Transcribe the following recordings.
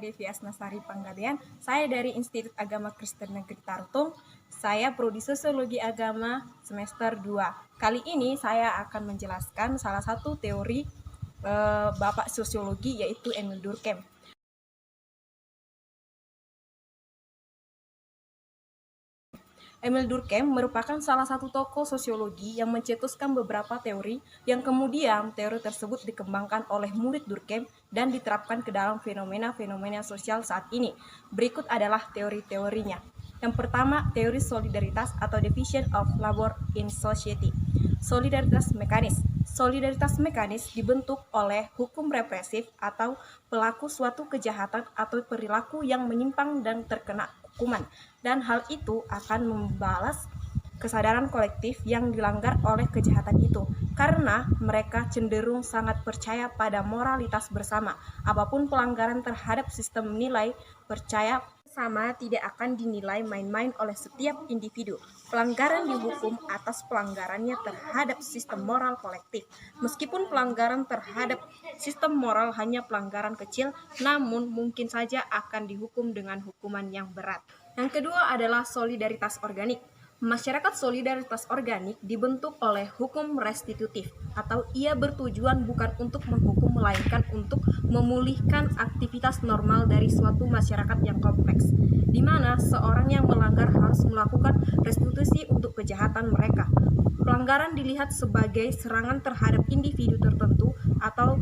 Devi Asnasari Panggabean. Saya dari Institut Agama Kristen Negeri Tarutung. Saya prodi Sosiologi Agama semester 2. Kali ini saya akan menjelaskan salah satu teori Bapak Sosiologi, yaitu Emil Durkheim. Emil Durkheim merupakan salah satu tokoh sosiologi yang mencetuskan beberapa teori yang kemudian teori tersebut dikembangkan oleh murid Durkheim dan diterapkan ke dalam fenomena-fenomena sosial saat ini. Berikut adalah teori-teorinya. Yang pertama, teori solidaritas atau division of labor in society. Solidaritas mekanis. Solidaritas mekanis dibentuk oleh hukum represif atau pelaku suatu kejahatan atau perilaku yang menyimpang dan terkena hukuman, dan hal itu akan membalas kesadaran kolektif yang dilanggar oleh kejahatan itu, karena mereka cenderung sangat percaya pada moralitas bersama. Apapun pelanggaran terhadap sistem nilai percaya sama tidak akan dinilai main-main oleh setiap individu. Pelanggaran dihukum atas pelanggarannya terhadap sistem moral kolektif. Meskipun pelanggaran terhadap sistem moral hanya pelanggaran kecil, namun mungkin saja akan dihukum dengan hukuman yang berat. Yang kedua adalah solidaritas organik. Masyarakat solidaritas organik dibentuk oleh hukum restitutif, atau ia bertujuan bukan untuk menghukum melainkan untuk memulihkan aktivitas normal dari suatu masyarakat yang kompleks, di mana seorang yang melanggar harus melakukan restitusi untuk kejahatan mereka. Pelanggaran dilihat sebagai serangan terhadap individu tertentu atau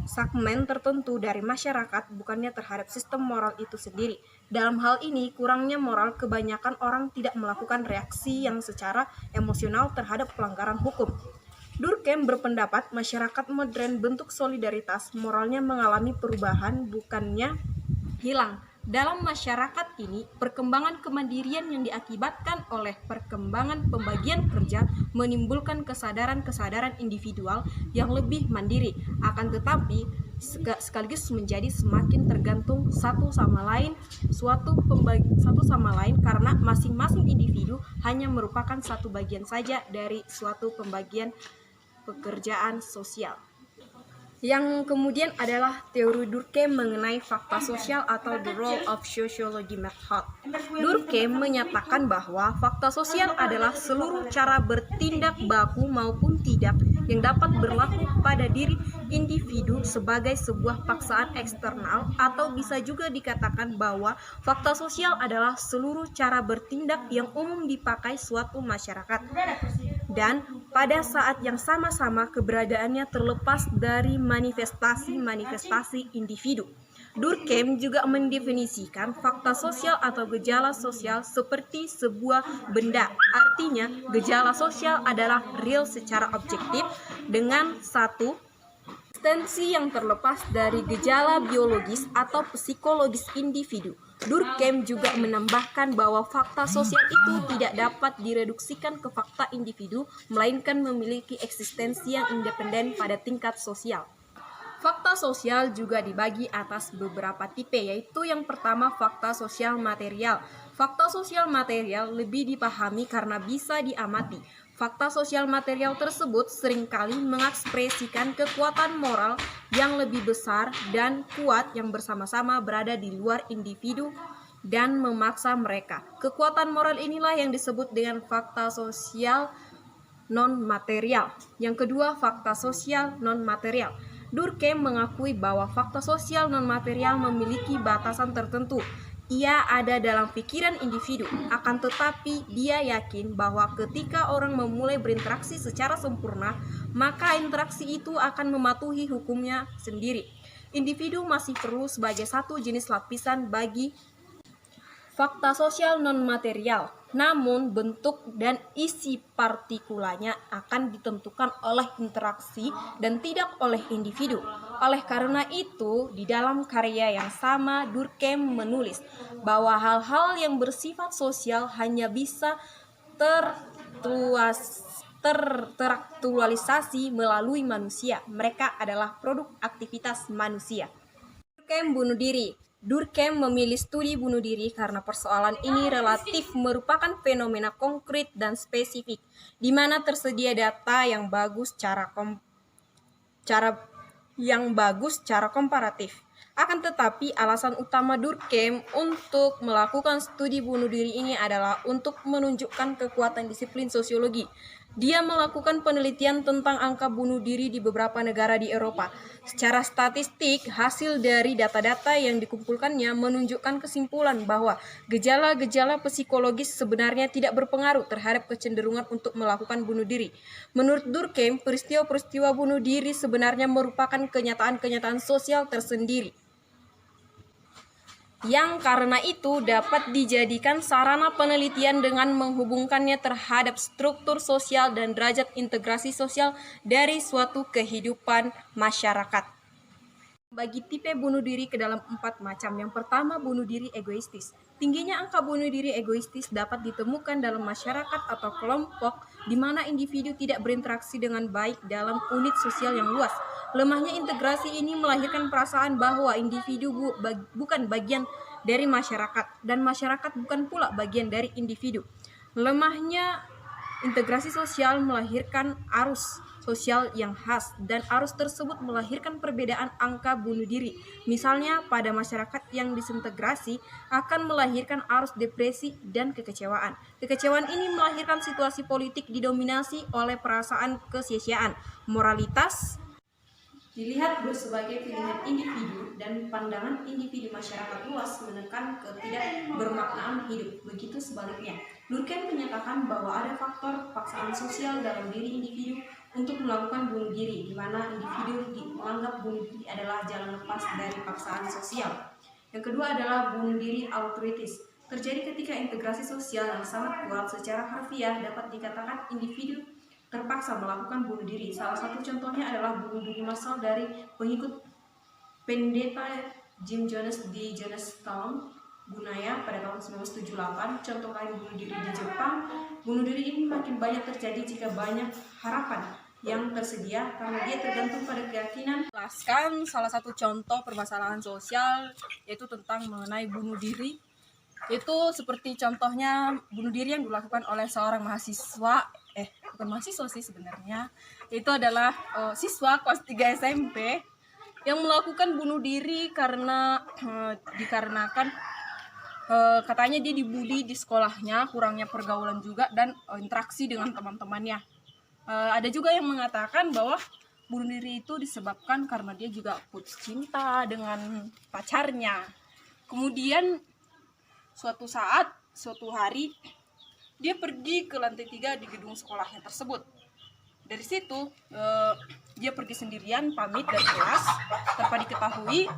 segmen tertentu dari masyarakat, bukannya terhadap sistem moral itu sendiri. Dalam hal ini, kurangnya moral, kebanyakan orang tidak melakukan reaksi yang secara emosional terhadap pelanggaran hukum. Durkheim berpendapat masyarakat modern bentuk solidaritas moralnya mengalami perubahan, bukannya hilang. Dalam masyarakat ini, perkembangan kemandirian yang diakibatkan oleh perkembangan pembagian kerja menimbulkan kesadaran-kesadaran individual yang lebih mandiri, akan tetapi sekaligus menjadi semakin tergantung satu sama lain karena masing-masing individu hanya merupakan satu bagian saja dari suatu pembagian pekerjaan sosial. Yang kemudian adalah teori Durkheim mengenai fakta sosial atau the role of sociology method. Durkheim menyatakan bahwa fakta sosial adalah seluruh cara bertindak baku maupun tidak yang dapat berlaku pada diri individu sebagai sebuah paksaan eksternal, atau bisa juga dikatakan bahwa fakta sosial adalah seluruh cara bertindak yang umum dipakai suatu masyarakat, dan pada saat yang sama-sama keberadaannya terlepas dari manifestasi-manifestasi individu. Durkheim juga mendefinisikan fakta sosial atau gejala sosial seperti sebuah benda. Artinya, gejala sosial adalah real secara objektif dengan satu eksistensi yang terlepas dari gejala biologis atau psikologis individu. Durkheim juga menambahkan bahwa fakta sosial itu tidak dapat direduksikan ke fakta individu, melainkan memiliki eksistensi yang independen pada tingkat sosial. Fakta sosial juga dibagi atas beberapa tipe, yaitu yang pertama fakta sosial material. Fakta sosial material lebih dipahami karena bisa diamati. Fakta sosial material tersebut seringkali mengekspresikan kekuatan moral yang lebih besar dan kuat yang bersama-sama berada di luar individu dan memaksa mereka. Kekuatan moral inilah yang disebut dengan fakta sosial non-material. Yang kedua, fakta sosial non-material. Durkheim mengakui bahwa fakta sosial non-material memiliki batasan tertentu. Ia ada dalam pikiran individu, akan tetapi dia yakin bahwa ketika orang memulai berinteraksi secara sempurna, maka interaksi itu akan mematuhi hukumnya sendiri. Individu masih perlu sebagai satu jenis lapisan bagi fakta sosial non-material, namun bentuk dan isi partikulanya akan ditentukan oleh interaksi dan tidak oleh individu. Oleh karena itu, di dalam karya yang sama, Durkheim menulis bahwa hal-hal yang bersifat sosial hanya bisa teraktualisasi melalui manusia. Mereka adalah produk aktivitas manusia. Durkheim bunuh diri. Durkheim memilih studi bunuh diri karena persoalan ini relatif merupakan fenomena konkret dan spesifik, di mana tersedia data yang bagus cara komparatif. Akan tetapi, alasan utama Durkheim untuk melakukan studi bunuh diri ini adalah untuk menunjukkan kekuatan disiplin sosiologi. Dia melakukan penelitian tentang angka bunuh diri di beberapa negara di Eropa. Secara statistik, hasil dari data-data yang dikumpulkannya menunjukkan kesimpulan bahwa gejala-gejala psikologis sebenarnya tidak berpengaruh terhadap kecenderungan untuk melakukan bunuh diri. Menurut Durkheim, peristiwa-peristiwa bunuh diri sebenarnya merupakan kenyataan-kenyataan sosial tersendiri, yang karena itu dapat dijadikan sarana penelitian dengan menghubungkannya terhadap struktur sosial dan derajat integrasi sosial dari suatu kehidupan masyarakat. Bagi tipe bunuh diri ke dalam 4 macam. Yang pertama, bunuh diri egoistis. Tingginya angka bunuh diri egoistis dapat ditemukan dalam masyarakat atau kelompok di mana individu tidak berinteraksi dengan baik dalam unit sosial yang luas. Lemahnya integrasi ini melahirkan perasaan bahwa individu bukan bagian dari masyarakat dan masyarakat bukan pula bagian dari individu. Lemahnya integrasi sosial melahirkan arus sosial yang khas, dan arus tersebut melahirkan perbedaan angka bunuh diri. Misalnya, pada masyarakat yang disintegrasi akan melahirkan arus depresi dan kekecewaan. Kekecewaan ini melahirkan situasi politik didominasi oleh perasaan kesia-siaan. Moralitas dilihat sebagai pilihan individu dan pandangan individu masyarakat luas menekan ketidakbermaknaan hidup. Begitu sebaliknya. Durkheim menyatakan bahwa ada faktor paksaan sosial dalam diri individu untuk melakukan bunuh diri, di mana individu menganggap bunuh diri adalah jalan lepas dari paksaan sosial. Yang kedua adalah bunuh diri altruistis. Terjadi ketika integrasi sosial yang sangat kuat. Secara harfiah dapat dikatakan individu terpaksa melakukan bunuh diri. Salah satu contohnya adalah bunuh diri massal dari pengikut pendeta Jim Jones di Jonestown, Gunaya pada tahun 1978. Contoh lain bunuh diri di Jepang. Bunuh diri ini makin banyak terjadi jika banyak harapan yang tersedia karena dia tergantung pada keyakinan. Jelaskan salah satu contoh permasalahan sosial yaitu tentang mengenai bunuh diri. Itu seperti contohnya bunuh diri yang dilakukan oleh seorang mahasiswa, bukan mahasiswa sih sebenarnya, itu adalah siswa kelas 3 SMP yang melakukan bunuh diri karena dikarenakan katanya dia dibully di sekolahnya, kurangnya pergaulan juga dan interaksi dengan teman-temannya. Ada juga yang mengatakan bahwa bunuh diri itu disebabkan karena dia juga putus cinta dengan pacarnya. Kemudian suatu hari dia pergi ke lantai 3 di gedung sekolahnya tersebut. Dari situ dia pergi sendirian, pamit dari kelas tanpa diketahui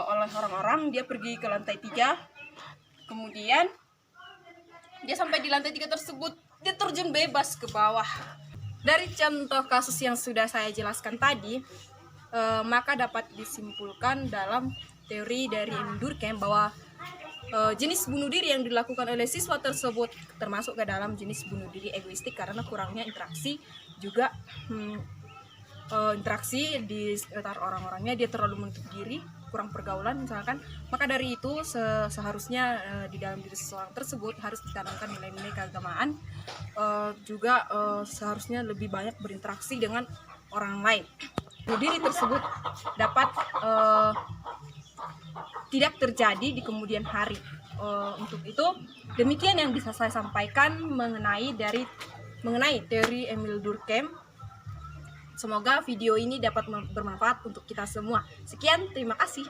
oleh orang-orang. Dia pergi ke lantai 3. Kemudian dia sampai di lantai 3 tersebut, dia terjun bebas ke bawah. Dari contoh kasus yang sudah saya jelaskan tadi, maka dapat disimpulkan dalam teori dari Durkheim bahwa jenis bunuh diri yang dilakukan oleh siswa tersebut termasuk ke dalam jenis bunuh diri egoistik karena kurangnya interaksi, juga interaksi di sekitar orang-orangnya, dia terlalu menutup diri, kurang pergaulan misalkan. Maka dari itu seharusnya di dalam diri seseorang tersebut harus ditanamkan nilai-nilai keagamaan, juga seharusnya lebih banyak berinteraksi dengan orang lain. Bunuh diri tersebut dapat tidak terjadi di kemudian hari. Untuk itu, demikian yang bisa saya sampaikan mengenai teori Emil Durkheim. Semoga video ini dapat bermanfaat untuk kita semua. Sekian, terima kasih.